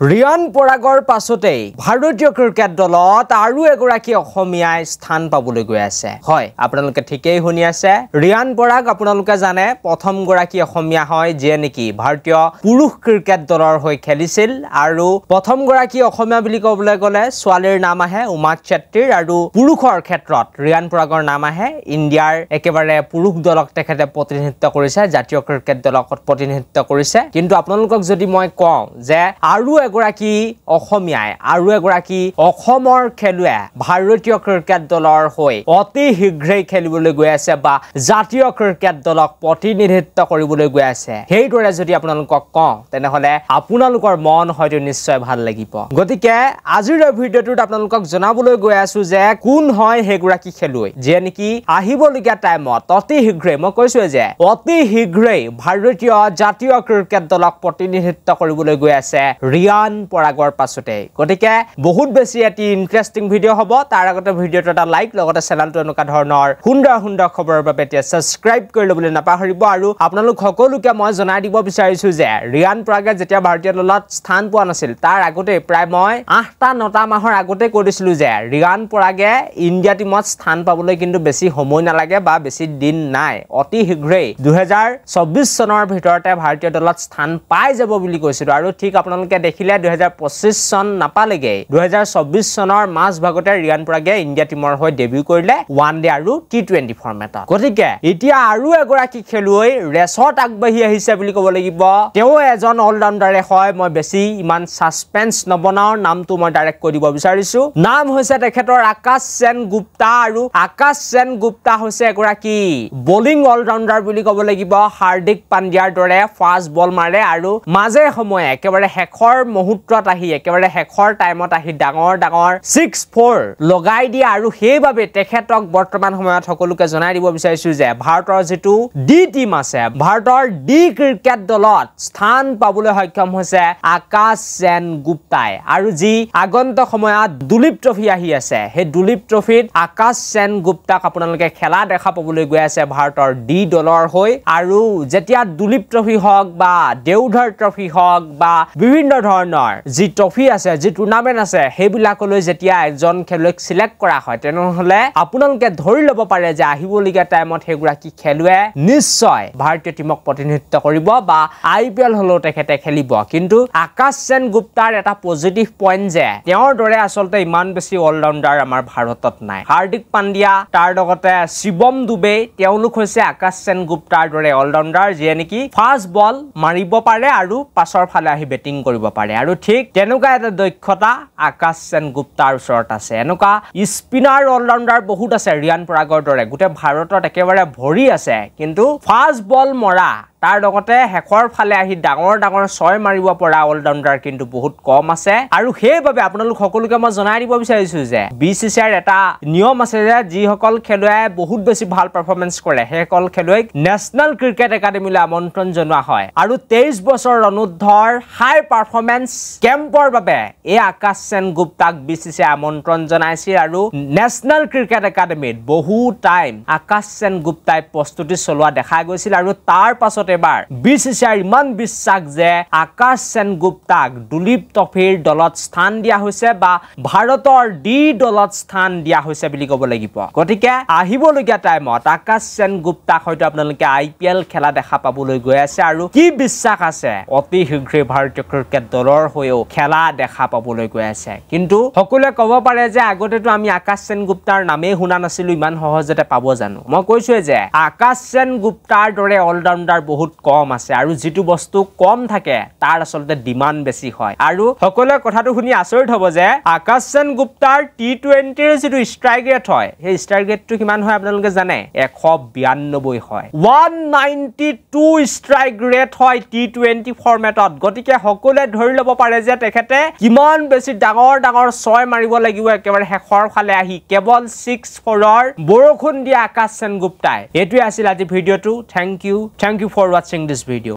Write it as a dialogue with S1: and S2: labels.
S1: ৰিয়ান পৰাগৰ পাছতে ভাৰতীয় ক্ৰিকেট দলত আৰু এগৰাকী অসমীয়াই স্থান পাবলৈ গৈ আছে। হয়, আপোনালোকে ঠিকই শুনি আছে। ৰিয়ান পৰাগ আপোনালোকে জানে প্ৰথম গৰাকী অসমীয়া হয় যে নেকি ভাৰতীয় পুৰুষ ক্ৰিকেট দলৰ হৈ খেলিছিল আৰু প্ৰথম গৰাকী অসমীয়া বুলি ক'বলৈ গ'লে ছোৱালীৰ নাম আহে উমা চেত্ৰীৰ আৰু পুৰুষৰ ক্ষেত্ৰত ৰিয়ান পৰাগৰ নাম আহে। ইণ্ডিয়াৰ একেবাৰে পুৰুষ দলক তেখেতে প্ৰতিনিধিত্ব কৰিছে, জাতীয় ক্ৰিকেট দলক প্ৰতিনিধিত্ব কৰিছে। কিন্তু আপোনালোকক যদি মই কওঁ যে আৰু এগৰাকী অসমীয়াই আৰু এগৰাকী অসমৰ খেলুৱৈ ভাৰতীয় ক্ৰিকেট দলৰ হৈ অতি শীঘ্ৰেই খেলিবলৈ গৈ আছে বা জাতীয় ক্ৰিকেট দলক প্ৰতিনিধিত্ব কৰিবলৈ গৈ আছে, সেইদৰে যদি আপোনালোকক কওঁ তেনেহ'লে আপোনালোকৰ মন হয়তো নিশ্চয় ভাল লাগিব। গতিকে আজিৰ এই ভিডিঅ'টোত আপোনালোকক জনাবলৈ গৈ আছো যে কোন হয় সেইগৰাকী খেলুৱৈ যে নেকি আহিবলগীয়া টাইমত অতি শীঘ্ৰেই, মই কৈছোৱে যে অতি শীঘ্ৰেই ভাৰতীয় জাতীয় ক্ৰিকেট দলক প্ৰতিনিধিত্ব কৰিবলৈ গৈ আছে ৰিয়ান পৰাগৰ পাছতে। গতিকে বহুত বেছি এটি ইন্টাৰেষ্টিং ভিডিঅ' হ'ব। তাৰ আগতে ভিডিঅ'টো এটা লাইক, লগতে চেনেলটো এনেকুৱা ধৰণৰ সুন্দৰ সুন্দৰ খবৰৰ বাবে এতিয়া ছাবস্ক্ৰাইব কৰি ল'বলৈ নাপাহৰিব। আৰু আপোনালোক সকলোকে মই জনাই দিব বিচাৰিছো যে ৰিয়ান পৰাগে যেতিয়া ভাৰতীয় দলত স্থান পোৱা নাছিল তাৰ আগতে প্ৰায় মই 8-9 মাহৰ আগতে কৈ দিছিলো যে ৰিয়ান পৰাগে ইণ্ডিয়া টিমত স্থান পাবলৈ কিন্তু বেছি সময় নালাগে বা বেছি দিন নাই, অতি শীঘ্ৰেই 2024 চনৰ ভিতৰতে ভাৰতীয় দলত স্থান পাই যাব বুলি কৈছিলো। আৰু ঠিক আপোনালোকে দেখিলে 2025 চন নাপালেগে, 2024 চনৰ মাজ ভাগতে ৰিয়ান পৰাগে ইণ্ডিয়া টিমৰ হৈ ডেবিউ কৰিলে ওৱান ডে আৰু T20 ফৰ্মেটত। গতিকে এতিয়া আৰু এগৰাকী খেলুৱৈ ৰেচত আগবাঢ়ি আহিছে বুলি ক'ব লাগিব। তেওঁ এজন অলৰাউণ্ডাৰে হয়, মই বেছি ইমান সাসপেন্স নবনাও, নামটো মই ডাইৰেক্ট কৈ দিব বিচাৰিছো। নাম হৈছে তেখেতৰ আকাশ সেন গুপ্তা আৰু আকাশ সেন গুপ্তা হৈছে এগৰাকী বলিং অলৰাউণ্ডাৰ বুলি ক'ব লাগিব। হাৰ্দিক পাণ্ডিয়াৰ দৰে ফাষ্ট বল মাৰে আৰু মাজে সময়ে একেবাৰে শেষৰ মুহূৰ্তত আহি একেবাৰে শেষৰ টাইমত আহি ডাঙৰ ডাঙৰ 6-4 লগাই দিয়ে। আৰু সেইবাবে তেখেতক বৰ্তমান সময়ত সকলোকে জনাই দিব বিচাৰিছো যে ভাৰতৰ যিটো ডি টিম আছে, ভাৰতৰ ডি ক্ৰিকেট দলত স্থান পাবলৈ সক্ষম হৈছে আকাশ সেন গুপ্তাই। আৰু যি আগন্তুক সময়ত দুলীপ ট্ৰফি আহি আছে, সেই দুলীপ ট্ৰফিত আকাশ সেন গুপ্তাক আপোনালোকে খেলা দেখা পাবলৈ গৈ আছে ভাৰতৰ ডি দলৰ হৈ। আৰু যেতিয়া দুলীপ ট্ৰফি হওক বা দেওধৰ ট্ৰফি হওক বা বিভিন্ন ধৰণৰ যি ট্ৰফি আছে, যি টুৰ্ণামেণ্ট আছে, সেইবিলাকলৈ যেতিয়া এজন খেলুৱৈক চিলেক্ট কৰা হয় তেনেহ'লে আপোনালোকে ধৰি ল'ব পাৰে যে আহিবলগীয়া টাইমত সেইগৰাকী খেলুৱৈ নিশ্চয় ভাৰতীয় টিমক প্ৰতিনিধিত্ব কৰিব বা IPL হ'লেও তেখেতে খেলিব। কিন্তু আকাশ সেন গুপ্তাৰ এটা পজিটিভ পইণ্ট যে তেওঁৰ দৰে আচলতে ইমান বেছি অলৰাউণ্ডাৰ আমাৰ ভাৰতত নাই। হাৰ্দিক পাণ্ডিয়া, তাৰ লগতে শিৱম দুবে, তেওঁলোক হৈছে আকাশ সেন গুপ্তাৰ দৰে অলৰাউণ্ডাৰ যিয়ে নেকি ফাষ্ট বল মাৰিব পাৰে আৰু পাছৰ ফালে আহি বেটিং কৰিব পাৰে। আৰু ঠিক তেনেকুৱা এটা দক্ষতা আকাশ সেন গুপ্তাৰ ওচৰত আছে। এনেকুৱা স্পিনাৰ অলৰাউণ্ডাৰ বহুত আছে ৰিয়ান পৰাগৰ দৰে, গোটেই ভাৰতত একেবাৰে ভৰি আছে। কিন্তু ফাষ্ট বল মৰা, তাৰ লগতে শেষৰ ফালে আহি ডাঙৰ ডাঙৰ 6 মাৰিব পৰা অলৰাউণ্ডাৰ কিন্তু বহুত কম আছে। আৰু সেইবাবে আপোনালোক সকলোকে মই জনাই দিব বিচাৰিছো যে BCCIৰ এটা নিয়ম আছে যে যিসকল খেলুৱৈ বহুত বেছি ভাল পাৰফৰ্মেঞ্চ কৰে সেইসকল খেলুৱৈক নেশ্যনেল ক্ৰিকেট একাডেমীলৈ আমন্ত্ৰণ জনোৱা হয়। আৰু 23 বছৰ অনুৰ্ধৰ হাই পাৰফৰ্মেঞ্চ কেম্পৰ বাবে এই আকাশ সেন গুপ্তাক BCCI আমন্ত্ৰণ জনাইছিল। আৰু নেশ্যনেল ক্ৰিকেট একাডেমীত বহু টাইম আকাশ সেন গুপ্তাই প্ৰস্তুতি চলোৱা দেখা গৈছিল। আৰু তাৰ পাছত এবাৰ BCCIৰ ইমান বিশ্বাস যে আকাশ সেন গুপ্তাক দুলীপ ট্ৰফিৰ দলত স্থান দিয়া হৈছে বা ভাৰতৰ ডি দলত স্থান দিয়া হৈছে বুলি ক'ব লাগিব। গতিকে আহিবলগীয়া টাইমত আকাশ সেন গুপ্তাক হয়তো আপোনালোকে IPL খেলা দেখা পাবলৈ গৈ আছে। আৰু কি বিশ্বাস আছে অতি শীঘ্ৰেই ভাৰতীয় ক্ৰিকেট দলৰ হৈও খেলা দেখা পাবলৈ গৈ আছে। কিন্তু সকলোৱে ক'ব পাৰে যে আগতেতো আমি আকাশ সেন গুপ্তাৰ নামেই শুনা নাছিলো, ইমান সহজতে পাব জানো? মই কৈছোৱে যে আকাশ সেন গুপ্তাৰ দৰে অলৰাউণ্ডাৰ বহুত কম আছে আৰু যিটো বস্তু কম থাকে তাৰ আচলতে ডিমাণ্ড বেছি হয়। আৰু সকলোৱে কথাটো শুনি আচৰিত হ'ব যে আকাশ সেন গুপ্তাৰ T20ৰ যিটো ষ্ট্ৰাইক ৰেট হয়, সেই ষ্ট্ৰাইক ৰেটটো কিমান হয় আপোনালোকে জানে? 192 হয়। 192 ষ্ট্ৰাইক ৰেট হয় T20 ফৰ্মেটত। গতিকে সকলোৱে ধৰি ল'ব পাৰে যে তেখেতে কিমান বেছি ডাঙৰ ডাঙৰ 6 মাৰিব লাগিব একেবাৰে শেষৰ ফালে আহি কেৱল 6-4ৰ বৰষুণ দিয়া আকাশ সেন গুপ্তাই। এইটোৱে আছিল আজি ভিডিঅ'টো। Thank you for watching this video.